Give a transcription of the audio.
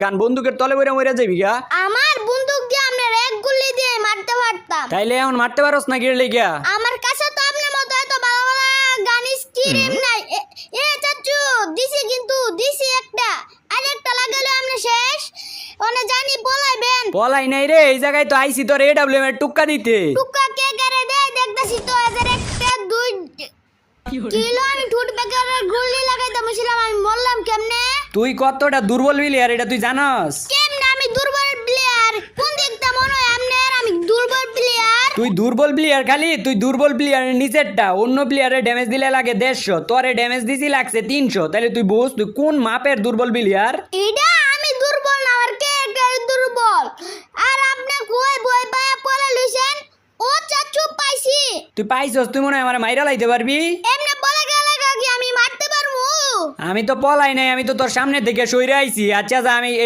গান বন্দুকের তলে বইরা মইরা যাবি গা। আমার বন্দুক দিয়ে আপনার এক গুলি দিয়ে মারতে পারতাম। তাইলে এখন মারতে পারোস না গিয়ে লেগা। আমার কাছে তো আপনার মতো এত ভালো ভালো গান স্কিম নাই। চাচু দিছি একটা আরেকটা লাগালে আপনি শেষ ওনে জানি পলাইবেন। পলাই নাই রে, এই জায়গায় তো আইছি তোর AWM এর টুক্কা দিতে। টুকা কে করে দেয় দেখতাছি তো এদের একটা দুই কিলো আমি ঠুট বেকারের গুলি লাগাইতে বসছিলাম, আমি বললাম কেমনে তুই কতটা দুর্বল প্লেয়ার এটা তুই জানাস? কেমনে আমি দুর্বল প্লেয়ার? কোন দিকটা মনে হয় আপনার আমি দুর্বল প্লেয়ার? তুই দুর্বল প্লেয়ার খালি, তুই দুর্বল প্লেয়ারের নিচেরটা অন্য প্লেয়ারের ড্যামেজ দিলে লাগে 150, তোরে ড্যামেজ দিছি লাগছে 300। তাহলে তুই বুঝ তুই কোন মাপের দুর্বল প্লেয়ার। এটা আমি দুর্বল না, আমার কে দুর্বল। আর আপনি কই বই পায়া পড়ে লইছেন? ও চাচু পাইছি। তুই পাইছস, তুই মনে হয় আমার মাইরা লাইতে পারবি। এমনে বলে গেলে কি আমি মারতে পারবো? আমি তো পলাই নাই, আমি তো তোর সামনে থেকে সইরে আইছি। আচ্ছা যা, আমি এই